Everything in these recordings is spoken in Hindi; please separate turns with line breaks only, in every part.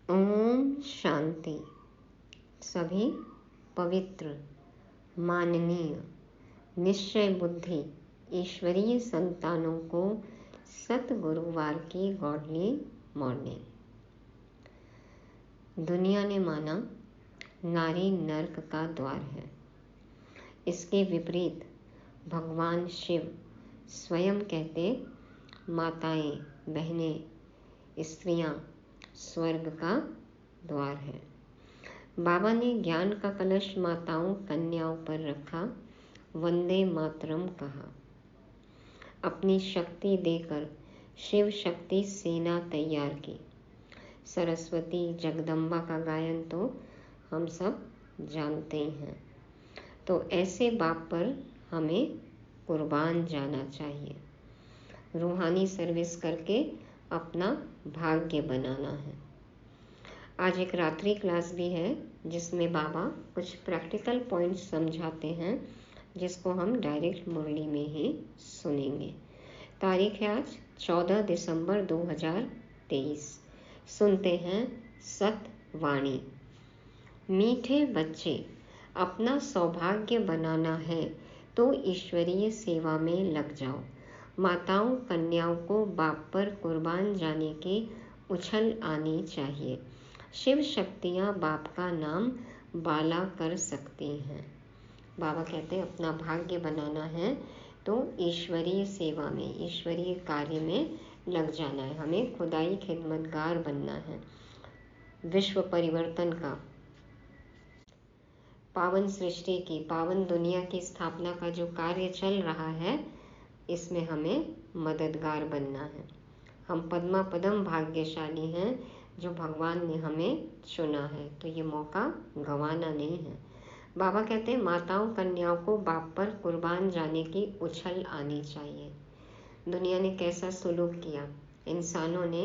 ओम शांति। सभी पवित्र, माननीय, निश्चय बुद्धि ईश्वरीय संतानों को सतगुरुवार की गॉडली मॉर्निंग। दुनिया ने माना नारी नर्क का द्वार है। इसके विपरीत भगवान शिव स्वयं कहते माताएं, बहनें, स्त्रियां स्वर्ग का द्वार है। बाबा ने ज्ञान का कलश माताओं कन्याओं पर रखा, वंदे मातरम कहा। अपनी शक्ति देकर शिव शक्ति सेना तैयार की। सरस्वती जगदम्बा का गायन तो हम सब जानते हैं। तो ऐसे बाप पर हमें कुर्बान जाना चाहिए। रूहानी सर्विस करके अपना भाग्य बनाना है। आज एक रात्रि क्लास भी है जिसमें बाबा कुछ प्रैक्टिकल पॉइंट्स समझाते हैं, जिसको हम डायरेक्ट मुरली में ही सुनेंगे। तारीख है आज 14 दिसंबर 2023। सुनते हैं सतवाणी। मीठे बच्चे, अपना सौभाग्य बनाना है तो ईश्वरीय सेवा में लग जाओ। माताओं कन्याओं को बाप पर कुर्बान जाने की उछल आनी चाहिए। शिव शक्तियाँ बाप का नाम बाला कर सकती हैं। बाबा कहते हैं अपना भाग्य बनाना है तो ईश्वरीय सेवा में, ईश्वरीय कार्य में लग जाना है। हमें खुदाई खिदमतगार बनना है। विश्व परिवर्तन का, पावन सृष्टि की, पावन दुनिया की स्थापना का जो कार्य चल रहा है, इसमें हमें मददगार बनना है। हम पद्मा पदम भाग्यशाली हैं जो भगवान ने हमें चुना है, तो ये मौका गंवाना नहीं है। बाबा कहते हैं माताओं कन्याओं को बाप पर कुर्बान जाने की उछल आनी चाहिए। दुनिया ने कैसा सुलूक किया, इंसानों ने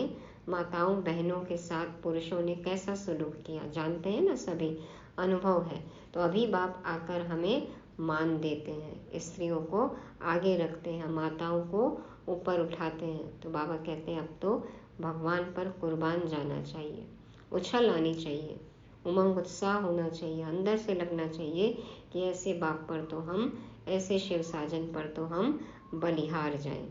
माताओं बहनों के साथ पुरुषों ने कैसा सुलूक किया, जानते हैं ना, सभी अनुभव है। तो अभी बाप आकर हमें मान देते हैं, स्त्रियों को आगे रखते हैं, माताओं को ऊपर उठाते हैं। तो बाबा कहते हैं अब तो भगवान पर कुर्बान जाना चाहिए, उछल आनी चाहिए, उमंग उत्साह होना चाहिए, अंदर से लगना चाहिए कि ऐसे बाप पर तो हम, ऐसे शिव साजन पर तो हम बलिहार जाएं।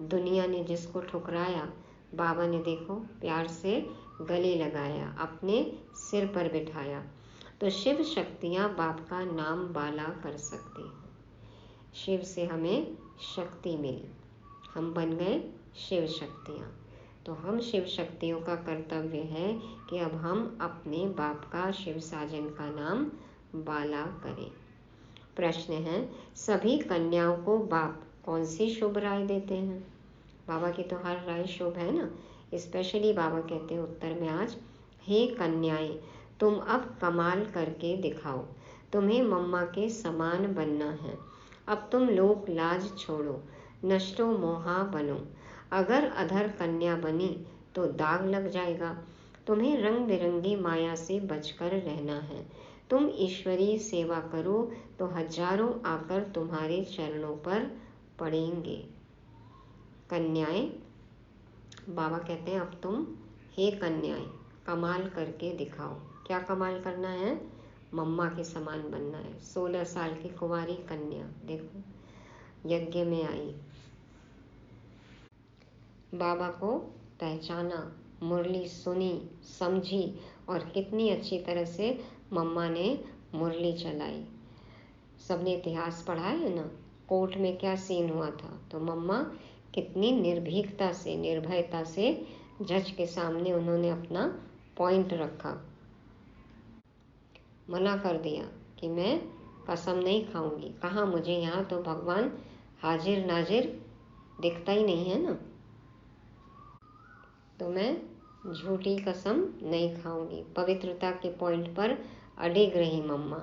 दुनिया ने जिसको ठुकराया, बाबा ने देखो प्यार से गले लगाया, अपने सिर पर बिठाया। तो शिव शक्तियाँ बाप का नाम बाला कर सकती हैं। शिव से हमें शक्ति मिली, हम बन गए शिव शक्तियाँ। तो हम शिव शक्तियों का कर्तव्य है कि अब हम अपने बाप का, शिव साजन का नाम बाला करें। प्रश्न है, सभी कन्याओं को बाप कौन सी शुभ राय देते हैं? बाबा की तो हर राय शुभ है ना। स्पेशली बाबा कहते हैं उत्तर में आज, हे कन्याएं, तुम अब कमाल करके दिखाओ, तुम्हें मम्मा के समान बनना है। अब तुम लोक लाज छोड़ो, नष्टो मोहा बनो। अगर अधर कन्या बनी तो दाग लग जाएगा। तुम्हें रंग बिरंगी माया से बचकर रहना है। तुम ईश्वरीय सेवा करो तो हजारों आकर तुम्हारे चरणों पर पड़ेंगे। कन्याएं, बाबा कहते हैं अब तुम, हे कन्याएं, कमाल करके दिखाओ। क्या कमाल करना है? मम्मा के समान बनना है। 16 साल की कुंवारी कन्या देखो यज्ञ में आई, बाबा को पहचाना, मुरली सुनी, समझी, और कितनी अच्छी तरह से मम्मा ने मुरली चलाई। सबने इतिहास पढ़ा है ना, कोर्ट में क्या सीन हुआ था। तो मम्मा कितनी निर्भीकता से, निर्भयता से जज के सामने उन्होंने अपना पॉइंट रखा, मना कर दिया कि मैं कसम नहीं खाऊंगी। कहाँ, मुझे यहाँ तो भगवान हाजिर नाजिर दिखता ही नहीं है ना, तो मैं झूठी कसम नहीं खाऊंगी। पवित्रता के पॉइंट पर अडिग रही मम्मा।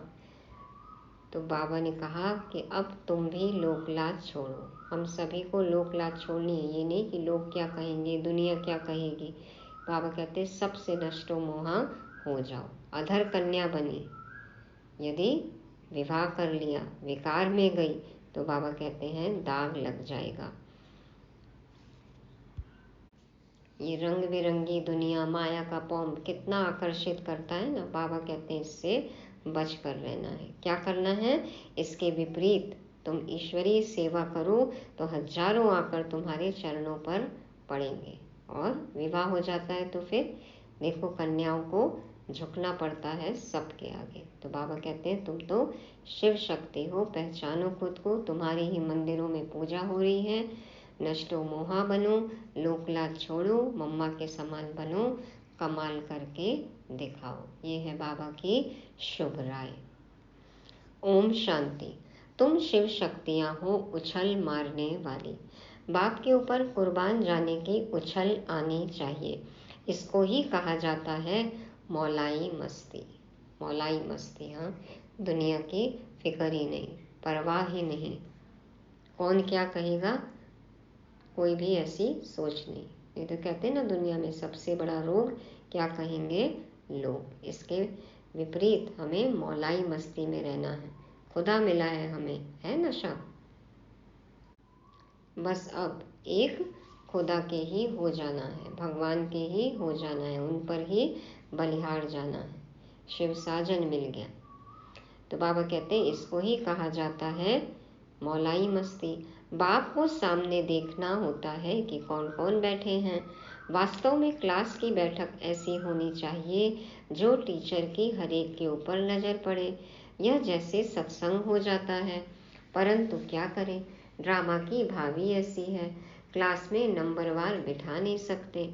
तो बाबा ने कहा कि अब तुम भी लोकलाज छोड़ो। हम सभी को लोकलाज छोड़नी है, ये नहीं कि लोग क्या कहेंगे, दुनिया क्या कहेगी। बाबा कहते सबसे नष्टो मोहा हो जाओ। अधर कन्या बनी, यदि विवाह कर लिया, विकार में गई, तो बाबा कहते हैं दाग लग जाएगा। ये रंग बिरंगी दुनिया, माया का पौंप कितना आकर्षित करता है ना। बाबा कहते हैं इससे बच कर रहना है। क्या करना है? इसके विपरीत तुम ईश्वरीय सेवा करो तो हजारों आकर तुम्हारे चरणों पर पड़ेंगे। और विवाह हो जाता है तो फिर देखो कन्याओं को झुकना पड़ता है सबके आगे। तो बाबा कहते हैं तुम तो शिव शक्ति हो, पहचानो खुद को। तुम्हारी ही मंदिरों में पूजा हो रही है। नष्टो मोहा बनो, लोकलाज छोड़ो, मम्मा के समान बनो, कमाल करके दिखाओ। ये है बाबा की शुभ राय। ओम शांति। तुम शिव शक्तियां हो उछल मारने वाली। बाप के ऊपर कुर्बान जाने की उछल आनी चाहिए। इसको ही कहा जाता है मौलाई मस्ती। मौलाई मस्ती, हाँ, दुनिया की फिक्र ही नहीं, परवाह ही नहीं, कौन क्या कहेगा, कोई भी ऐसी सोच नहीं। ये तो कहते हैं ना दुनिया में सबसे बड़ा रोग क्या कहेंगे लोग। इसके विपरीत हमें मौलाई मस्ती में रहना है। खुदा मिला है हमें, है नशा। बस अब एक खुदा के ही हो जाना है, भगवान के ही हो जाना है, उन पर ही बलिहार जाना है। शिव साजन मिल गया। तो बाबा कहते हैं इसको ही कहा जाता है मौलाई मस्ती। बाप को सामने देखना होता है कि कौन कौन बैठे हैं। वास्तव में क्लास की बैठक ऐसी होनी चाहिए जो टीचर की हर एक के ऊपर नजर पड़े। यह जैसे सत्संग हो जाता है, परंतु क्या करें, ड्रामा की भावी ऐसी है। क्लास में नंबरवार बिठा नहीं सकते।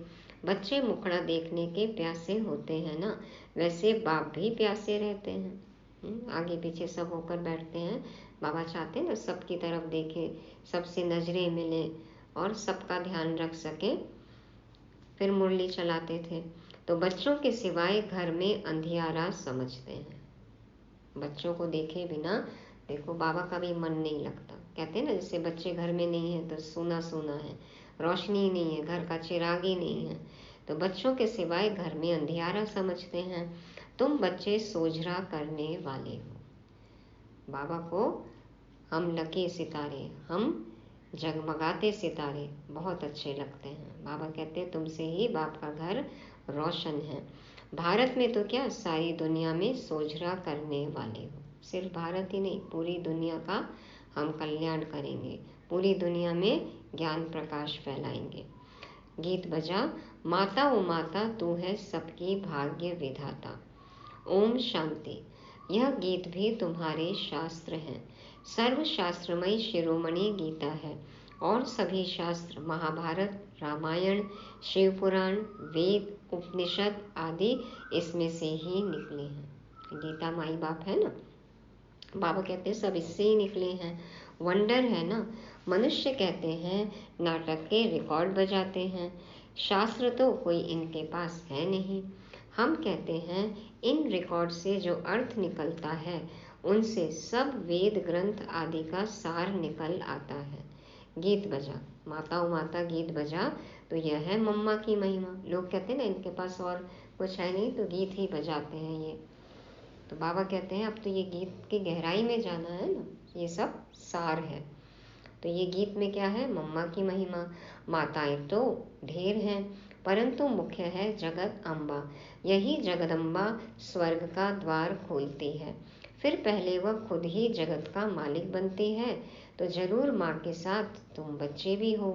बच्चे मुखड़ा देखने के प्यासे होते हैं ना, वैसे बाप भी प्यासे रहते हैं। आगे पीछे सब होकर बैठते हैं। बाबा चाहते हैं ना सबकी तरफ देखें, सबसे नजरें मिले और सबका ध्यान रख सके। फिर मुरली चलाते थे। तो बच्चों के सिवाय घर में अंधियारा समझते हैं। बच्चों को देखे बिना देखो बाबा का भी मन नहीं लगता। कहते हैं ना जैसे बच्चे घर में नहीं है तो सूना सूना है, रोशनी नहीं है, घर का चिराग ही नहीं है। तो बच्चों के सिवाय घर में अंधियारा समझते हैं। तुम बच्चे सोझरा करने वाले हो। बाबा को हम लके सितारे, हम जगमगाते सितारे बहुत अच्छे लगते हैं। बाबा कहते हैं तुमसे ही बाप का घर रोशन है। भारत में तो क्या सारी दुनिया में सोझरा करने वाले हो। सिर्फ भारत ही नहीं, पूरी दुनिया का हम कल्याण करेंगे। पूरी दुनिया में ज्ञान प्रकाश फैलाएंगे। गीत बजा, माता ओ माता तू है सबकी भाग्य विधाता। ओम शांति। यह गीत भी तुम्हारे शास्त्र हैं। सर्व शास्त्रमयी शिरोमणि गीता है और सभी शास्त्र महाभारत, रामायण, शिव पुराण, वेद, उपनिषद आदि इसमें से ही निकले हैं। गीता माई बाप है ना। बाबा कहते हैं सब इससे ही निकले हैं। वंडर है ना। मनुष्य कहते हैं नाटक के रिकॉर्ड बजाते हैं, शास्त्र तो कोई इनके पास है नहीं। हम कहते हैं इन रिकॉर्ड से जो अर्थ निकलता है उनसे सब वेद ग्रंथ आदि का सार निकल आता है। गीत बजा, माता ओ माता गीत बजा, तो यह है मम्मा की महिमा। लोग कहते हैं ना इनके पास और कुछ है नहीं तो गीत ही बजाते हैं ये। तो बाबा कहते हैं अब तो ये गीत की गहराई में जाना है ना, ये सब सार है। तो ये गीत में क्या है? मम्मा की महिमा। माताएं तो ढेर हैं, परंतु मुख्य है जगत अम्बा। यही जगदम्बा स्वर्ग का द्वार खोलती है। फिर पहले वह खुद ही जगत का मालिक बनती है। तो जरूर माँ के साथ तुम बच्चे भी हो,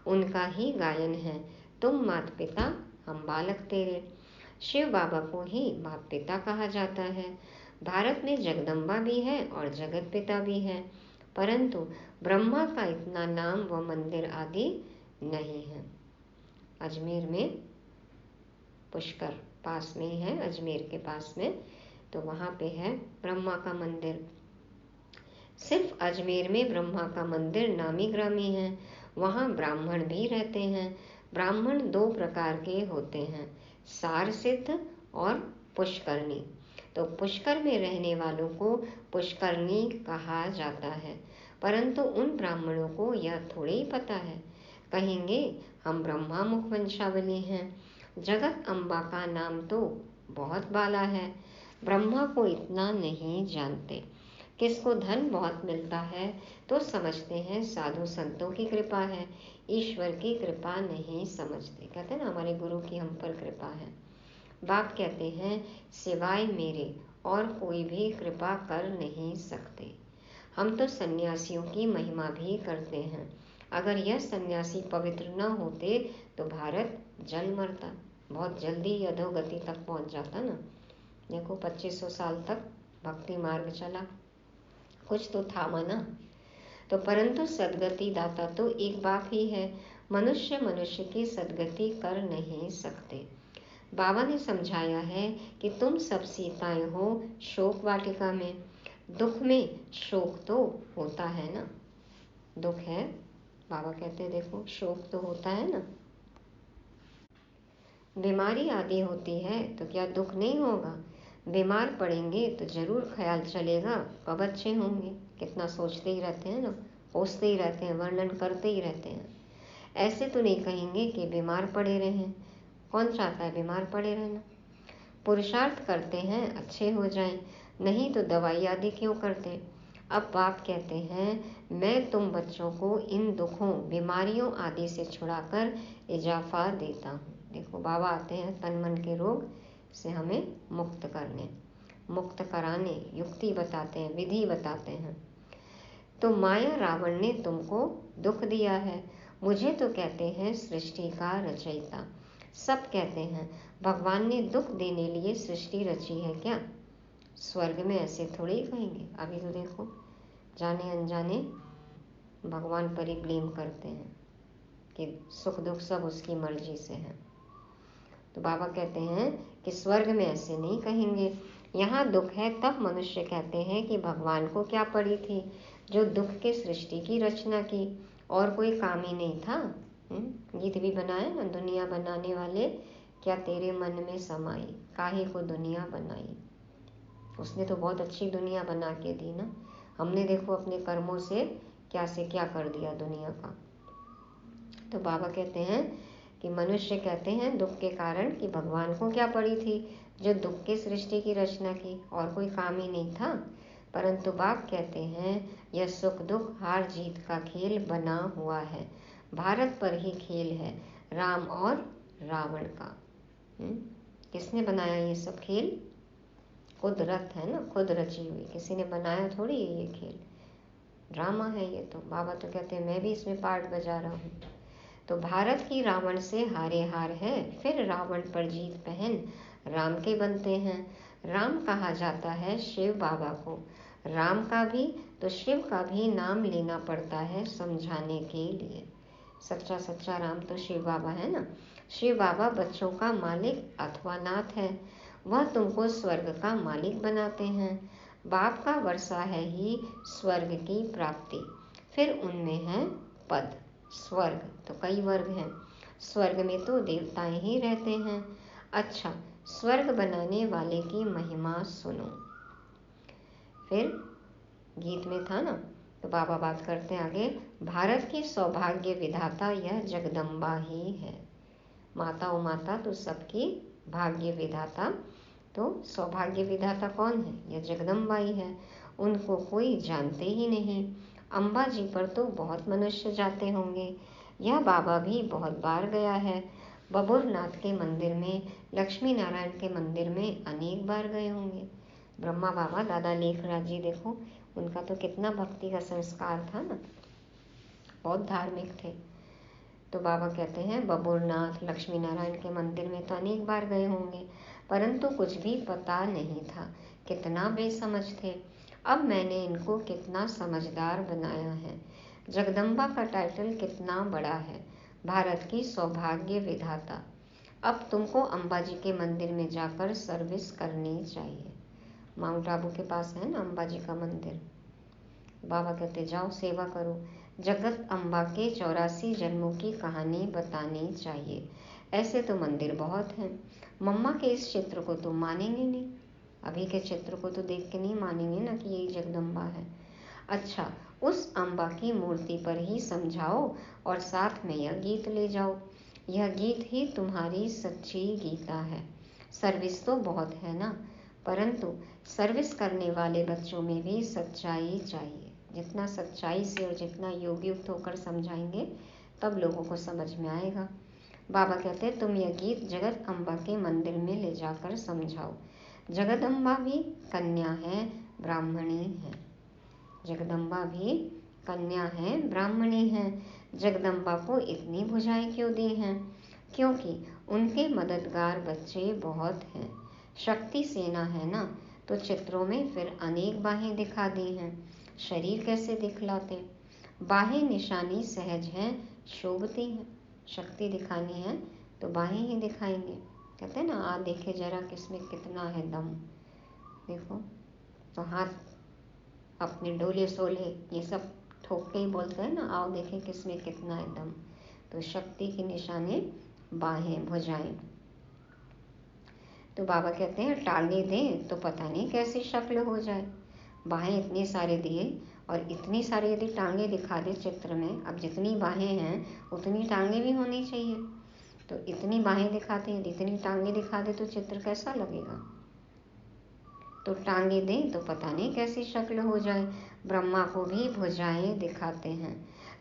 उनका ही गायन है। तुम माता पिता, हम बालक तेरे। शिव बाबा को ही बाप पिता कहा जाता है। भारत में जगदम्बा भी है और जगत पिता भी है, परंतु ब्रह्मा का इतना नाम व मंदिर आदि नहीं है। अजमेर में पुष्कर पास में ही है, अजमेर के पास में, तो वहाँ पे है ब्रह्मा का मंदिर। सिर्फ अजमेर में ब्रह्मा का मंदिर नामी ग्रामी है। वहाँ ब्राह्मण भी रहते हैं। ब्राह्मण दो प्रकार के होते हैं, सार सिद्ध और पुष्करणी। तो पुष्कर में रहने वालों को पुष्करणी कहा जाता है, परंतु उन ब्राह्मणों को यह थोड़े ही पता है। कहेंगे हम ब्रह्मा मुख वंशावली हैं। जगत अम्बा का नाम तो बहुत बाला है, ब्रह्मा को इतना नहीं जानते। किसको धन बहुत मिलता है तो समझते हैं साधु संतों की कृपा है, ईश्वर की कृपा नहीं समझते। कहते हैं ना हमारे गुरु की हम पर कृपा है। बाप कहते हैं सिवाय मेरे और कोई भी कृपा कर नहीं सकते। हम तो सन्यासियों की महिमा भी करते हैं। अगर यह सन्यासी पवित्र न होते तो भारत जल मरता, बहुत जल्दी अधोगति तक पहुंच जाता ना। देखो 2500 साल तक भक्ति मार्ग चला, कुछ तो था माना। तो परंतु सदगति दाता तो एक बाप ही है। मनुष्य मनुष्य की सदगति कर नहीं सकते। बाबा ने समझाया है कि तुम सब सीताएं हो शोक वाटिका में। दुख में शोक तो होता है ना, दुख है। बाबा कहते हैं देखो शोक तो होता है ना। बीमारी आदि होती है तो क्या दुख नहीं होगा? बीमार पड़ेंगे तो जरूर ख्याल चलेगा कब अच्छे होंगे। कितना सोचते ही रहते हैं ना, सोचते ही रहते हैं, वर्णन करते ही रहते हैं। ऐसे तो नहीं कहेंगे कि बीमार पड़े रहें। कौन चाहता है बीमार पड़े रहना? पुरुषार्थ करते हैं अच्छे हो जाएं, नहीं तो दवाई आदि क्यों करते। अब बाप कहते हैं मैं तुम बच्चों को इन दुखों बीमारियों आदि से छुड़ाकर इजाफा देता हूँ। देखो बाबा आते हैं तन मन के रोग से हमें मुक्त करने, मुक्त कराने, युक्ति बताते हैं, विधि बताते हैं। तो माया रावण ने तुमको दुख दिया है, मुझे तो कहते हैं सृष्टि का रचयिता। सब कहते हैं भगवान ने दुख देने लिए सृष्टि रची है क्या? स्वर्ग में ऐसे थोड़े ही कहेंगे। अभी तो देखो जाने अनजाने भगवान पर ही ब्लेम करते हैं कि सुख दुख सब उसकी मर्जी से है। तो बाबा कहते हैं कि स्वर्ग में ऐसे नहीं कहेंगे। यहाँ दुख है तब मनुष्य कहते हैं कि भगवान को क्या पड़ी थी जो दुख के सृष्टि की रचना की, और कोई काम ही नहीं था। गीत भी बनाया ना, दुनिया बनाने वाले क्या तेरे मन में समाई, काहे को दुनिया बनाई। उसने तो बहुत अच्छी दुनिया बना के दी ना, हमने देखो अपने कर्मों से क्या कर दिया दुनिया का। तो बाबा कहते हैं कि मनुष्य कहते हैं दुख के कारण कि भगवान को क्या पड़ी थी जो दुख की सृष्टि की रचना की, और कोई काम ही नहीं था। परंतु बाप कहते हैं यह सुख दुख हार जीत का खेल बना हुआ है, भारत पर ही खेल है, राम और रावण का। किसने बनाया ये सब खेल? कुदरत है ना, खुद रची हुई, किसी ने बनाया थोड़ी ये खेल, ड्रामा है ये तो। बाबा तो कहते हैं मैं भी इसमें पार्ट बजा रहा हूँ। तो भारत की रावण से हारे हार है, फिर रावण पर जीत पहन राम के बनते हैं। राम कहा जाता है शिव बाबा को, राम का भी तो शिव का भी नाम लेना पड़ता है समझाने के लिए। सच्चा सच्चा राम तो शिव बाबा है ना। शिव बाबा बच्चों का मालिक अथवा नाथ है, वह तुमको स्वर्ग का मालिक बनाते हैं। बाप का वर्षा है ही स्वर्ग की प्राप्ति, फिर उनमें है पद। स्वर्ग तो कई वर्ग हैं, स्वर्ग में तो देवताएं ही रहते हैं। अच्छा, स्वर्ग बनाने वाले की महिमा सुनो। फिर गीत में था ना, तो बाबा बात करते हैं आगे, भारत की सौभाग्य विधाता यह जगदम्बा ही है। माता ओ माता तो सबकी भाग्य विधाता, तो सौभाग्य विधाता कौन है? यह जगदम्बा ही है। उनको कोई जानते ही नहीं। अम्बा जी पर तो बहुत मनुष्य जाते होंगे, यह बाबा भी बहुत बार गया है। बबुरनाथ के मंदिर में, लक्ष्मी नारायण के मंदिर में अनेक बार गए होंगे। ब्रह्मा बाबा दादा लेखराज जी देखो, उनका तो कितना भक्ति का संस्कार था ना, बहुत धार्मिक थे। तो बाबा कहते हैं बबुरनाथ लक्ष्मी नारायण के मंदिर में तो अनेक बार गए होंगे, परंतु कुछ भी पता नहीं था, कितना बेसमझ थे। अब मैंने इनको कितना समझदार बनाया है। जगदम्बा का टाइटल कितना बड़ा है, भारत की सौभाग्य विधाता। अब तुमको अम्बा जी के मंदिर में जाकर सर्विस करनी चाहिए। माउंट आबू के पास है ना अम्बा जी का मंदिर। बाबा कहते जाओ सेवा करो। जगत अम्बा के 84 जन्मों की कहानी बतानी चाहिए। ऐसे तो मंदिर बहुत हैं, मम्मा के इस चित्र को तो मानेंगे नहीं, अभी के चित्र को तो देख के नहीं मानेंगे ना कि यही जगदम्बा है। अच्छा, उस अम्बा की मूर्ति पर ही समझाओ और साथ में यह गीत ले जाओ। यह गीत ही तुम्हारी सच्ची गीता है। सर्विस तो बहुत है ना, परंतु सर्विस करने वाले बच्चों में भी सच्चाई चाहिए। जितना सच्चाई से और जितना योग युक्त होकर समझाएंगे तब लोगों को समझ में आएगा। बाबा कहते हैं तुम यह गीत जगत अम्बा के मंदिर में ले जाकर समझाओ। जगदम्बा भी कन्या है, ब्राह्मणी है। जगदम्बा भी कन्या है, ब्राह्मणी है। जगदम्बा को इतनी भुजाएं क्यों दी हैं? क्योंकि उनके मददगार बच्चे बहुत हैं। शक्ति सेना है ना, तो चित्रों में फिर अनेक बाहें दिखा दी हैं। शरीर कैसे दिखलाते? बाहें निशानी सहज हैं, शोभती हैं। शक्ति दिखानी है तो बाहें ही दिखाएंगे। कहते हैं ना, आ देखे जरा किसमें कितना है दम। देखो तो हाथ अपने डोले सोले ये सब ठोक के ही बोलते हैं ना, आओ देखें किसमें कितना है दम। तो शक्ति की निशानी बाहें, भुजाएं। तो बाबा कहते हैं टालने दें तो पता नहीं कैसी शक्ल हो जाए। बाहें इतने सारे दिए और इतनी सारी यदि टांगे दिखा दे चित्र में, अब जितनी बाहें हैं उतनी टांगे भी होनी चाहिए। तो इतनी बाहें दिखाते हैं, इतनी टांगे दिखा दे तो चित्र कैसा लगेगा? तो टांगे दें तो पता नहीं कैसी शक्ल हो जाए। ब्रह्मा को भी भुजाएं दिखाते हैं।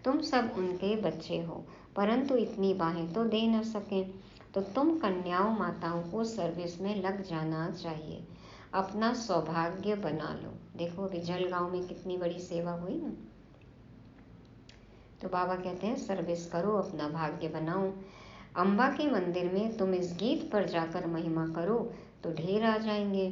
तुम सब उनके बच्चे हो, परंतु इतनी बाहें तो दे न सके। तो तुम कन्याओं माताओं को सर्विस में लग जाना चाहिए, अपना सौभाग्य बना लो। देखो अभी जलगांव में कितनी बड़ी सेवा हुई ना। तो बाबा कहते हैं सर्विस करो, अपना भाग्य बनाओ। अम्बा के मंदिर में तुम इस गीत पर जाकर महिमा करो तो ढेर आ जाएंगे।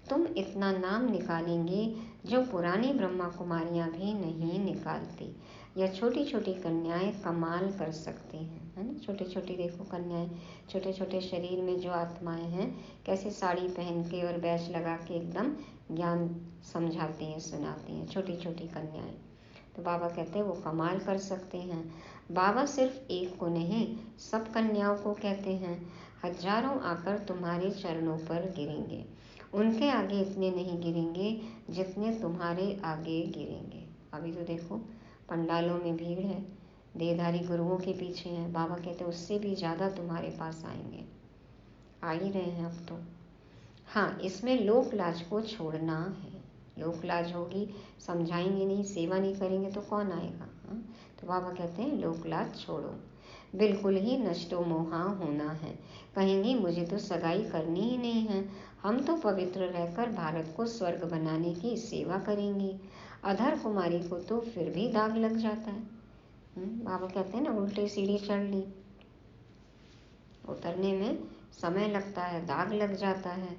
तुम इतना नाम निकालेंगे जो पुरानी ब्रह्मा कुमारियां भी नहीं निकालती। यह छोटी छोटी कन्याएं कमाल कर सकती हैं, है ना। छोटी छोटी देखो कन्याएं, छोटे छोटे शरीर में जो आत्माएं हैं, कैसे साड़ी पहन के और बैच लगा के एकदम ज्ञान समझाती हैं, सुनाती हैं, छोटी छोटी कन्याएं। तो बाबा कहते हैं वो कमाल कर सकते हैं। बाबा सिर्फ एक को नहीं, सब कन्याओं को कहते हैं हजारों आकर तुम्हारे चरणों पर गिरेंगे। उनके आगे इतने नहीं गिरेंगे जितने तुम्हारे आगे गिरेंगे। अभी तो देखो पंडालों में भीड़ है, देहधारी गुरुओं के पीछे हैं। बाबा कहते हैं उससे भी ज़्यादा तुम्हारे पास आएंगे, आ ही रहे हैं अब तो। हाँ, इसमें लोक लाज को छोड़ना है। लोक लाज होगी, समझाएंगे नहीं, सेवा नहीं करेंगे तो कौन आएगा? हाँ? तो बाबा कहते हैं लोक लाज छोड़ो, बिल्कुल ही नष्टो मोहा होना है। कहेंगी मुझे तो सगाई करनी ही नहीं है, हम तो पवित्र रहकर भारत को स्वर्ग बनाने की सेवा करेंगी। अधर कुमारी को तो फिर भी दाग लग जाता है। बाबा कहते हैं ना, उल्टी सीढ़ी चढ़ ली, उतरने में समय लगता है, दाग लग जाता है।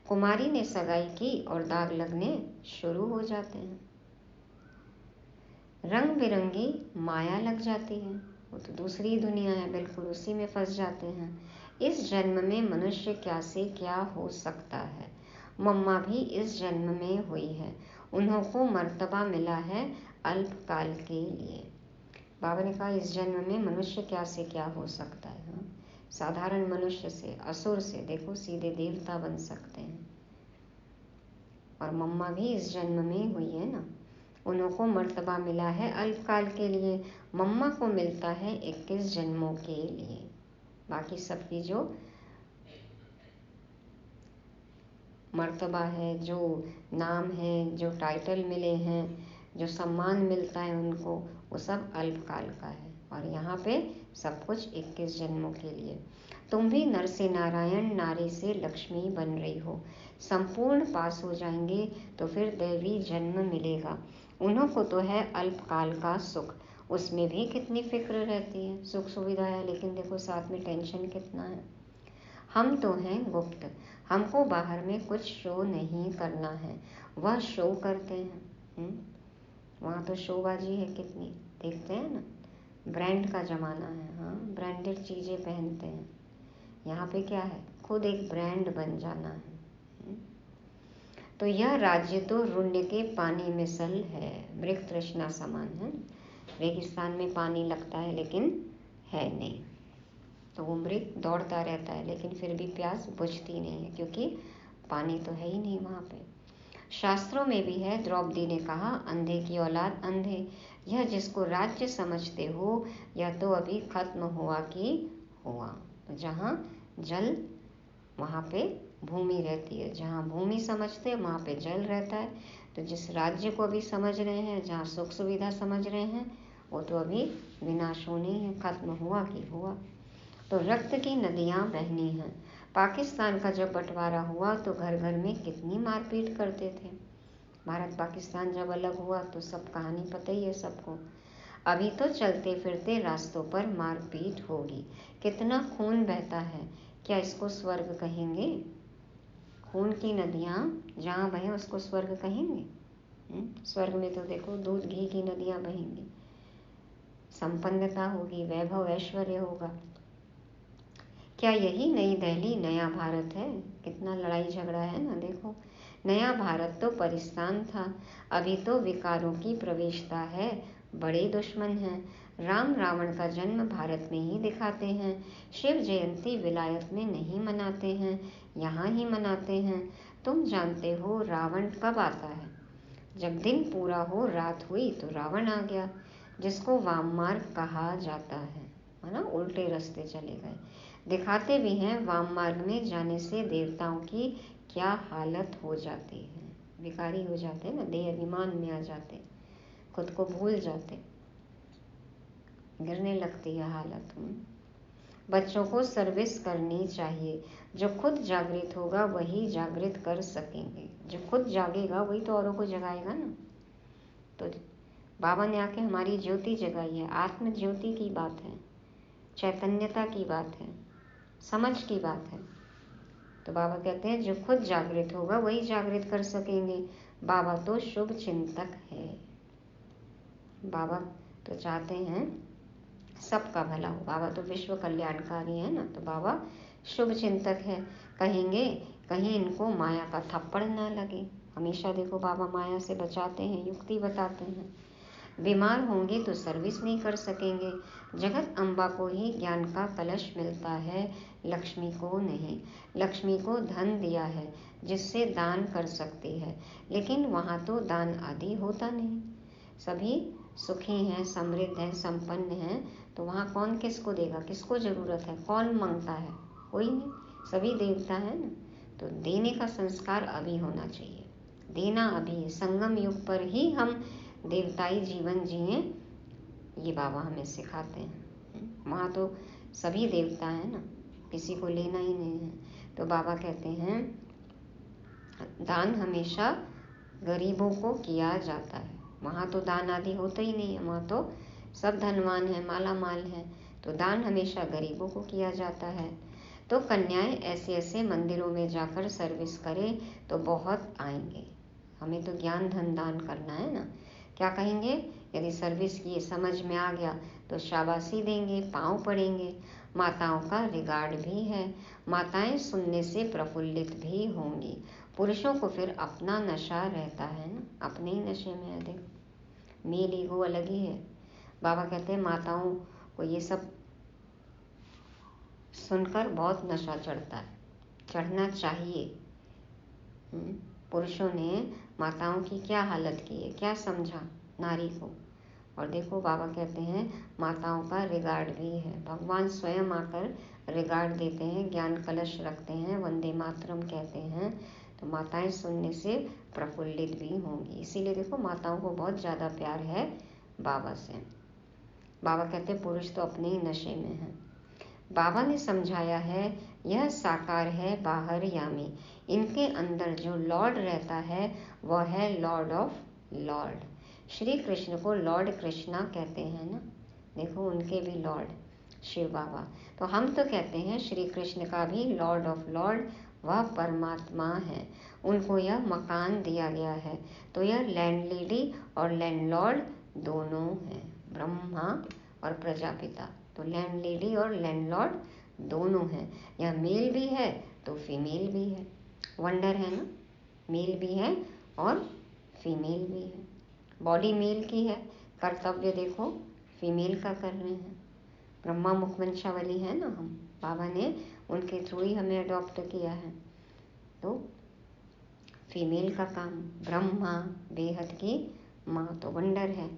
कुमारी ने सगाई की और दाग लगने शुरू हो जाते हैं। रंग बिरंगी माया लग जाती है, वो तो दूसरी दुनिया है, बिल्कुल उसी में फंस जाते हैं। इस जन्म में मनुष्य क्या से क्या हो सकता है। मम्मा भी इस जन्म में हुई है, उन्हों को मर्तबा मिला है अल्पकाल के लिए। बाबा ने कहा इस जन्म में मनुष्य क्या से क्या हो सकता है। हाँ? साधारण मनुष्य से, असुर से देखो सीधे देवता बन सकते हैं। और मम्मा भी इस जन्म में हुई है ना, उन्हों को मर्तबा मिला है अल्पकाल के लिए। मम्मा को मिलता है 21 जन्मों के लिए। बाकी सबकी जो मर्तबा है, जो नाम है, जो टाइटल मिले हैं, जो सम्मान मिलता है उनको, वो सब अल्पकाल का है। और यहाँ पे सब कुछ 21 जन्मों के लिए। तुम भी नर से नारायण, नारी से लक्ष्मी बन रही हो। संपूर्ण पास हो जाएंगे तो फिर दैवी जन्म मिलेगा। उन्हों को तो है अल्पकाल का सुख, उसमें भी कितनी फिक्र रहती है। सुख सुविधा है लेकिन देखो साथ में टेंशन कितना है। हम तो हैं गुप्त, हमको बाहर में कुछ शो नहीं करना है, वह शो करते हैं। वहाँ तो शोबाजी है कितनी, देखते हैं ना। ब्रांड का ज़माना है, हाँ, ब्रांडेड चीज़ें पहनते हैं। यहाँ पे क्या है, खुद एक ब्रांड बन जाना है। तो यह राज्य तो रुण्य के पानी मिसल है, मृग तृष्णा समान है। रेगिस्तान में पानी लगता है लेकिन है नहीं, तो वो मृग दौड़ता रहता है लेकिन फिर भी प्यास बुझती नहीं है, क्योंकि पानी तो है ही नहीं वहाँ पे। शास्त्रों में भी है, द्रौपदी ने कहा अंधे की औलाद अंधे। यह जिसको राज्य समझते हो, यह तो अभी खत्म हुआ कि हुआ। जहाँ जल वहाँ पे भूमि रहती है। जहाँ भूमि समझते हैं वहाँ पे जल रहता है। तो जिस राज्य को अभी समझ रहे हैं, जहाँ सुख सुविधा समझ रहे हैं, वो तो अभी विनाश होनी है, खत्म हुआ कि हुआ। तो रक्त की नदियाँ बहनी हैं। पाकिस्तान का जब बंटवारा हुआ तो घर घर में कितनी मारपीट करते थे। भारत पाकिस्तान जब अलग हुआ तो सब कहानी पता ही है सबको। अभी तो चलते फिरते रास्तों पर मारपीट होगी। कितना खून बहता है, क्या इसको स्वर्ग कहेंगे? खून की नदियाँ जहाँ बहे उसको स्वर्ग कहेंगे? स्वर्ग में तो देखो दूध घी की नदियाँ बहेंगी, संपन्नता होगी, वैभव ऐश्वर्य होगा। क्या यही नई दिल्ली नया भारत है? कितना लड़ाई झगड़ा है ना। देखो, नया भारत तो परिस्तान था, अभी तो विकारों की प्रवेशता है। बड़े दुश्मन हैं। राम रावण का जन्म भारत में ही दिखाते हैं। शिव जयंती विलायत में नहीं मनाते हैं, यहाँ ही मनाते हैं। तुम जानते हो रावण कब आता है? जब दिन पूरा हो, रात हुई तो रावण आ गया, जिसको वाम मार्ग कहा जाता है ना। उल्टे रास्ते चले गए। दिखाते भी हैं वाम मार्ग में जाने से देवताओं की क्या हालत हो जाती है। विकारी हो जाते हैं ना, देह अभिमान में आ जाते, खुद को भूल जाते, गिरने लगती है हालत। बच्चों को सर्विस करनी चाहिए। जो खुद जागृत होगा वही जागृत कर सकेंगे। जो खुद जागेगा वही तो औरों को जगाएगा ना। तो बाबा ने आके हमारी ज्योति जगाई है। आत्म ज्योति की बात है, चैतन्यता की बात है, समझ की बात है। तो बाबा कहते हैं जो खुद जागृत होगा वही जागृत कर सकेंगे। बाबा तो शुभ चिंतक है। बाबा तो चाहते हैं सबका भला हो। बाबा तो विश्व कल्याणकारी है ना। तो बाबा शुभ चिंतक है। कहेंगे कहीं इनको माया का थप्पड़ ना लगे। हमेशा देखो बाबा माया से बचाते हैं, युक्ति बताते हैं। बीमार होंगे तो सर्विस नहीं कर सकेंगे। जगत अम्बा को ही ज्ञान का कलश मिलता है, लक्ष्मी को नहीं। लक्ष्मी को धन दिया है जिससे दान कर सकती है, लेकिन वहाँ तो दान आदि होता नहीं। सभी सुखी हैं, समृद्ध हैं, संपन्न हैं, तो वहाँ कौन किसको देगा? किसको जरूरत है? कौन मांगता है? कोई नहीं, सभी देवता है ना। तो देने का संस्कार अभी होना चाहिए। देना अभी, संगम युग पर ही हम देवताई जीवन जिए, ये बाबा हमें सिखाते हैं। वहाँ तो सभी देवता हैं ना, किसी को लेना ही नहीं है। तो बाबा कहते हैं दान हमेशा गरीबों को किया जाता है। वहाँ तो दान आदि होता ही नहीं है, वहाँ तो सब धनवान है, माला माल है। तो दान हमेशा गरीबों को किया जाता है। तो कन्याएं ऐसे ऐसे मंदिरों में जाकर सर्विस करें तो बहुत आएंगे। हमें तो ज्ञान धन दान करना है ना। क्या कहेंगे? यदि सर्विस की समझ में आ गया तो शाबाशी देंगे, पाँव पड़ेंगे। माताओं का रिगार्ड भी है। माताएं सुनने से प्रफुल्लित भी होंगी। पुरुषों को फिर अपना नशा रहता है ना, अपने ही नशे में अधिक, मेल ईगो अलग ही है। बाबा कहते हैं माताओं को ये सब सुनकर बहुत नशा चढ़ता है, चढ़ना चाहिए। पुरुषों ने माताओं की क्या हालत की है, क्या समझा नारी को। और देखो बाबा कहते हैं माताओं का रिगार्ड भी है। भगवान स्वयं आकर रिगार्ड देते हैं, ज्ञान कलश रखते हैं, वंदे मातरम कहते हैं। तो माताएं सुनने से प्रफुल्लित भी होंगी। इसीलिए देखो माताओं को बहुत ज़्यादा प्यार है बाबा से। बाबा कहते हैं पुरुष तो अपने ही नशे में है। बाबा ने समझाया है यह साकार है बाहर यामी। इनके अंदर जो लॉर्ड रहता है वह है Lord of Lord. Shri Krishna को लॉर्ड कृष्णा कहते हैं ना। देखो उनके भी लॉर्ड शिव बाबा। तो हम तो कहते हैं श्री कृष्ण का भी लॉर्ड ऑफ लॉर्ड वह परमात्मा है। उनको यह मकान दिया गया है। तो यह लैंड लेडी और लैंडलॉर्ड दोनों हैं, ब्रह्मा और प्रजापिता। तो लैंड लेडी और लैंडलॉर्ड दोनों हैं। यह मेल भी है तो फीमेल भी है। वंडर है ना, मेल भी है और फीमेल भी है। बॉडी मेल की है, कर्तव्य देखो फीमेल का कर रहे हैं। ब्रह्मा मुखवंशावली है ना हम, बाबा ने उनके थ्रू ही हमें अडॉप्ट किया है। तो फीमेल का काम, ब्रह्मा बेहद की माँ, तो वंडर है।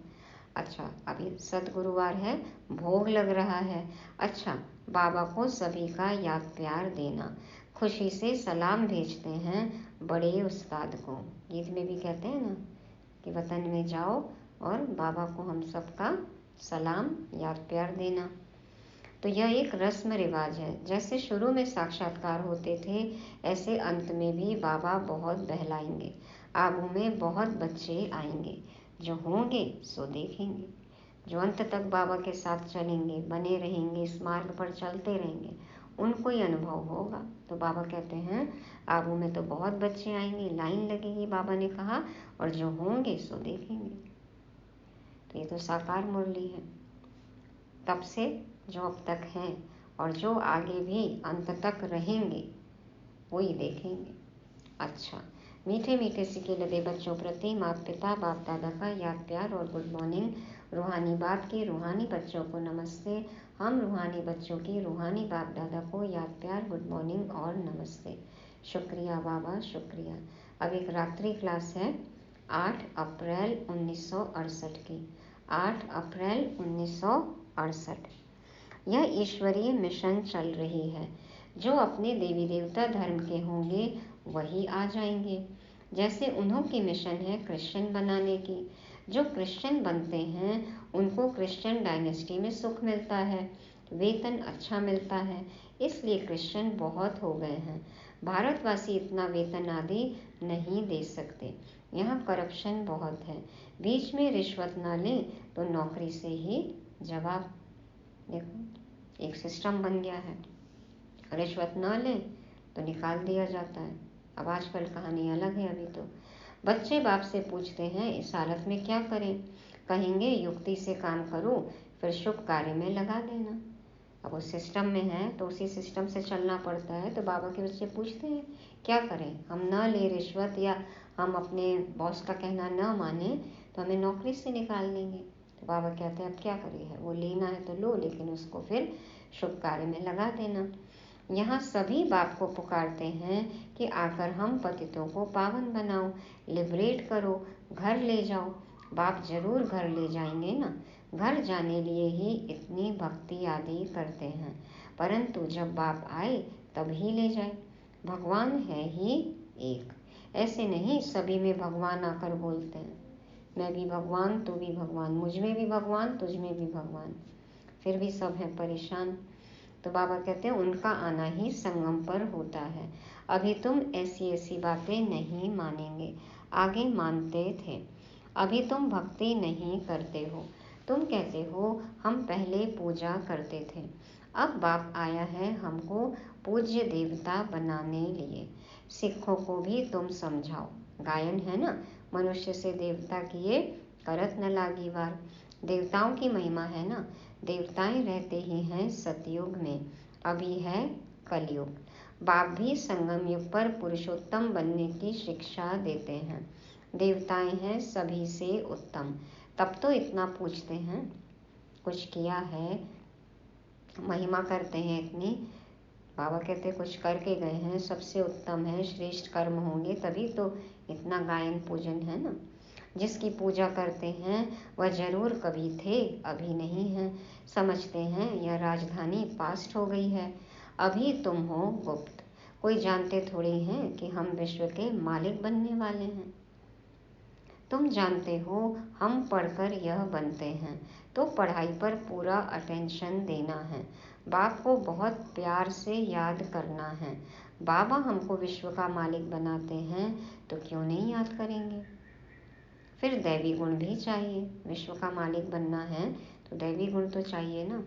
अच्छा, अभी सतगुरुवार है, भोग लग रहा है। अच्छा, बाबा को सभी का याद प्यार देना। खुशी से सलाम भेजते हैं बड़े उस्ताद को। गीत में भी कहते हैं ना कि वतन में जाओ और बाबा को हम सबका सलाम याद प्यार देना। तो यह एक रस्म रिवाज है। जैसे शुरू में साक्षात्कार होते थे, ऐसे अंत में भी बाबा बहुत बहलाएंगे। आगू में बहुत बच्चे आएंगे, जो होंगे सो देखेंगे। जो अंत तक बाबा के साथ चलेंगे, बने रहेंगे, इस मार्ग पर चलते रहेंगे, उनको ही अनुभव होगा। तो बाबा कहते हैं आगू में तो बहुत बच्चे आएंगे, लाइन लगेगी, बाबा ने कहा, और जो होंगे सो देखेंगे। तो ये तो साकार मुरली है, तब से जो अब तक हैं और जो आगे भी अंत तक रहेंगे वही देखेंगे। अच्छा, मीठे मीठे सिक्के लदे बच्चों प्रति माता पिता बाप दादा का याद प्यार और गुड मॉर्निंग। रूहानी बाप के रूहानी बच्चों को नमस्ते। हम रूहानी बच्चों की रूहानी बाप दादा को याद प्यार, गुड मॉर्निंग और नमस्ते। शुक्रिया बाबा, शुक्रिया। अब एक रात्रि क्लास है 8 अप्रैल 1968 की। 8 अप्रैल 1968। यह ईश्वरीय मिशन चल रही है। जो अपने देवी देवता धर्म के होंगे वही आ जाएंगे। जैसे उन्हों की मिशन है क्रिश्चियन बनाने की। जो क्रिश्चियन बनते हैं उनको क्रिश्चियन डायनेस्टी में सुख मिलता है, वेतन अच्छा मिलता है, इसलिए क्रिश्चियन बहुत हो गए हैं। भारतवासी इतना वेतन आदि नहीं दे सकते। यहाँ करप्शन बहुत है। बीच में रिश्वत ना लें तो नौकरी से ही जवाब। देखो एक सिस्टम बन गया है, रिश्वत ना लें तो निकाल दिया जाता है। अब आजकल कहानी अलग है। अभी तो बच्चे बाप से पूछते हैं इस हालत में क्या करें, कहेंगे युक्ति से काम करो, फिर शुभ कार्य में लगा देना। अब उस सिस्टम में है तो उसी सिस्टम से चलना पड़ता है। तो बाबा के बच्चे पूछते हैं क्या करें, हम ना ले रिश्वत या हम अपने बॉस का कहना ना माने तो हमें नौकरी से निकाल देंगे। तो बाबा कहते हैं अब क्या करें, है वो लेना है तो लो, लेकिन उसको फिर शुभ कार्य में लगा देना। यहाँ सभी बाप को पुकारते हैं कि आकर हम पतितों को पावन बनाओ, लिबरेट करो, घर ले जाओ। बाप जरूर घर ले जाएंगे ना, घर जाने लिए ही इतनी भक्ति आदि करते हैं, परंतु जब बाप आए तब ही ले जाए। भगवान है ही एक, ऐसे नहीं सभी में भगवान आकर बोलते हैं मैं भी भगवान तू भी भगवान, मुझ में भी भगवान तुझ में भी भगवान, फिर भी सब हैं परेशान। तो बाबा कहते हैं उनका आना ही संगम पर होता है। अभी तुम ऐसी ऐसी बातें नहीं मानेंगे, आगे मानते थे। अभी तुम भक्ति नहीं करते हो, तुम कहते हो हम पहले पूजा करते थे। अब बाप आया है हमको पूज्य देवता बनाने लिए। सिखों को भी तुम समझाओ। गायन है ना, मनुष्य से देवता किए करत न लागी वार। देवताओं की महिमा है ना, देवताएं रहते ही हैं सतयुग में, अभी है कलयुग। बाप भी संगम युग पर पुरुषोत्तम बनने की शिक्षा देते हैं। देवताएं हैं सभी से उत्तम, तब तो इतना पूछते हैं। कुछ किया है, महिमा करते हैं इतनी। बाबा कहते कुछ करके गए हैं, सबसे उत्तम है, श्रेष्ठ कर्म होंगे तभी तो इतना गायन पूजन है ना। जिसकी पूजा करते हैं वह जरूर कभी थे, अभी नहीं है। समझते हैं यह राजधानी पास्ट हो गई है, अभी तुम हो गुप्त। कोई जानते थोड़ी हैं कि हम विश्व के मालिक बनने वाले हैं। तुम जानते हो हम पढ़कर यह बनते हैं, तो पढ़ाई पर पूरा अटेंशन देना है। बाप को बहुत प्यार से याद करना है। बाबा हमको विश्व का मालिक बनाते हैं तो क्यों नहीं याद करेंगे। फिर दैवी गुण भी चाहिए, विश्व का मालिक बनना है तो दैवी गुण तो चाहिए ना।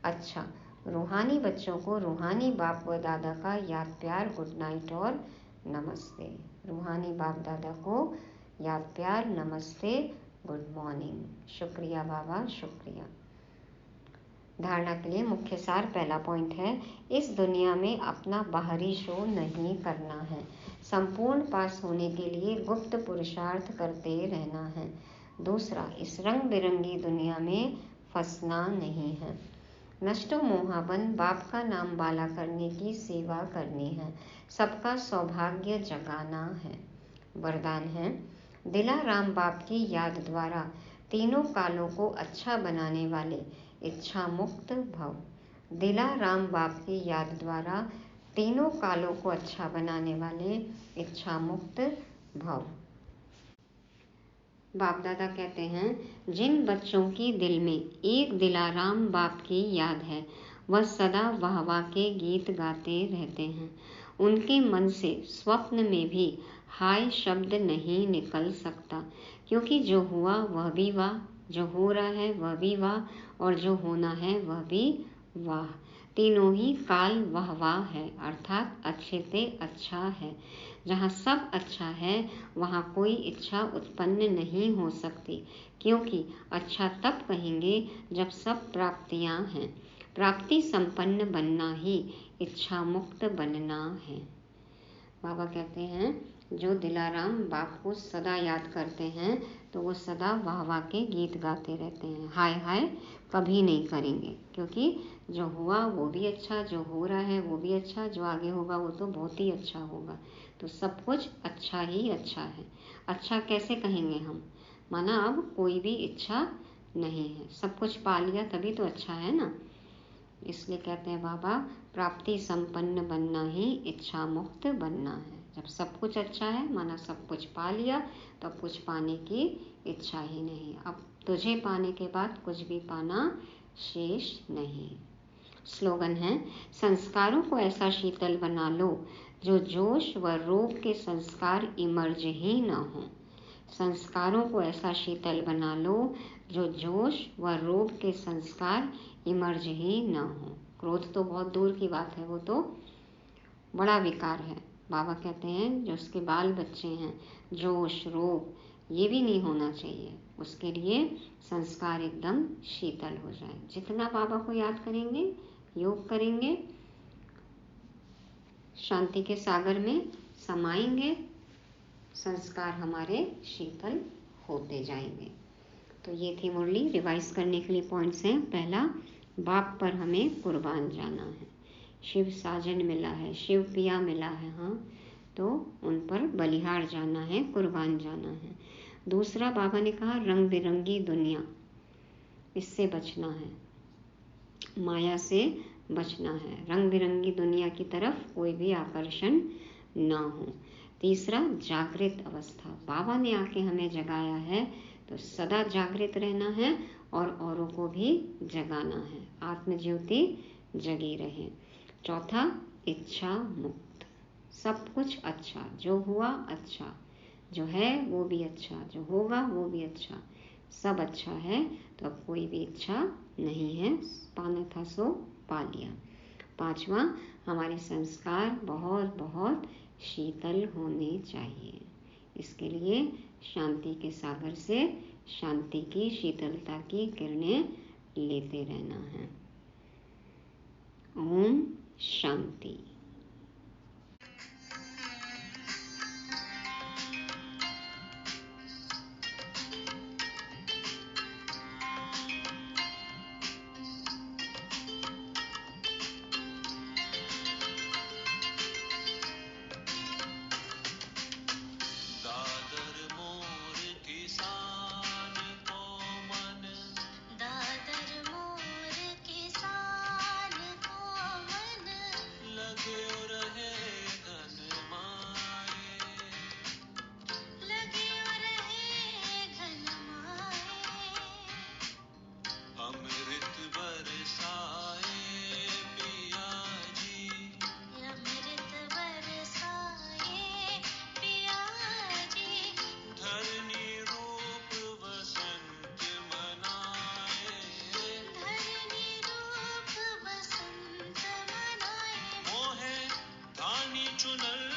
अच्छा, रूहानी बच्चों को रूहानी बाप व दादा का याद प्यार, गुड नाइट और नमस्ते। रूहानी बाप दादा को याद प्यार, नमस्ते, गुड मॉर्निंग। शुक्रिया बाबा, शुक्रिया। धारणा के लिए मुख्य सार पहला पॉइंट है, इस दुनिया में अपना बाहरी शो नहीं करना है। संपूर्ण पास होने के लिए गुप्त पुरुषार्थ करते रहना है। दूसरा, इस रंग बिरंगी दुनिया में फंसना नहीं है। नष्टो मोहाबन बाप का नाम बाला करने की सेवा करनी है, सबका सौभाग्य जगाना है। वरदान है, दिलाराम बाप की याद द्वारा तीनों कालों को अच्छा बनाने वाले इच्छा मुक्त भव। दिलाराम बाप की याद द्वारा तीनों कालों को अच्छा बनाने वाले इच्छा मुक्त भव। बाप दादा कहते हैं, जिन बच्चों की दिल में एक दिलाराम बाप की याद है, वह सदा वाह वाह के गीत गाते रहते हैं। उनके मन से स्वप्न में भी हाय शब्द नहीं निकल सकता, क्योंकि जो हुआ वह भी वाह, जो हो रहा है वह भी वाह, और जो होना है वह भी वाह। तीनों ही काल वाह वाह है, अर्थात अच्छे से अच्छा है। जहाँ सब अच्छा है वहाँ कोई इच्छा उत्पन्न नहीं हो सकती, क्योंकि अच्छा तब कहेंगे जब सब प्राप्तियाँ हैं। प्राप्ति संपन्न बनना ही इच्छा मुक्त बनना है। बाबा कहते हैं, जो दिलाराम बाप को सदा याद करते हैं तो वो सदा वाह वाह के गीत गाते रहते हैं। हाय हाय कभी नहीं करेंगे, क्योंकि जो हुआ वो भी अच्छा, जो हो रहा है वो भी अच्छा, जो आगे होगा वो तो बहुत ही अच्छा होगा। तो सब कुछ अच्छा ही अच्छा है। अच्छा कैसे कहेंगे हम, माना अब कोई भी इच्छा नहीं है, सब कुछ पा लिया तभी तो अच्छा है ना। इसलिए कहते हैं बाबा, प्राप्ति संपन्न बनना ही इच्छा मुक्त बनना है। जब सब कुछ अच्छा है, माना सब कुछ पा लिया, तो अब कुछ पाने की इच्छा ही नहीं। अब तुझे पाने के बाद कुछ भी पाना शेष नहीं। स्लोगन है, संस्कारों को ऐसा शीतल बना लो जो जोश व रोग के संस्कार इमर्ज ही न हो। संस्कारों को ऐसा शीतल बना लो जो जोश व रोग के संस्कार इमर्ज ही न हो। क्रोध तो बहुत दूर की बात है, वो तो बड़ा विकार है। बाबा कहते हैं, जो उसके बाल बच्चे हैं, जोश रोग ये भी नहीं होना चाहिए। उसके लिए संस्कार एकदम शीतल हो जाए। जितना बाबा को याद करेंगे, योग करेंगे, शांति के सागर में समाएंगे, संस्कार हमारे शीतल होते जाएंगे। तो ये थी मुरली। रिवाइज करने के लिए पॉइंट्स हैं। पहला, बाप पर हमें कुर्बान जाना है। शिव साजन मिला है, शिव पिया मिला है, हाँ, तो उन पर बलिहार जाना है, कुर्बान जाना है। दूसरा, बाबा ने कहा रंग बिरंगी दुनिया, इससे बचना है, माया से बचना है। रंग बिरंगी दुनिया की तरफ कोई भी आकर्षण ना हो। तीसरा, जागृत अवस्था, बाबा ने आके हमें जगाया है तो सदा जागृत रहना है और औरों को भी जगाना है। आत्मज्योति जगी रहे। चौथा, इच्छा मुक्त, सब कुछ अच्छा, जो हुआ अच्छा, जो है वो भी अच्छा, जो होगा वो भी अच्छा, सब अच्छा है। तो अब कोई भी इच्छा नहीं है, पाना था सो पा लिया। पांचवा, हमारे संस्कार बहुत बहुत शीतल होने चाहिए। इसके लिए शांति के सागर से शांति की शीतलता की किरणें लेते रहना है। ओम शांति।
चुनल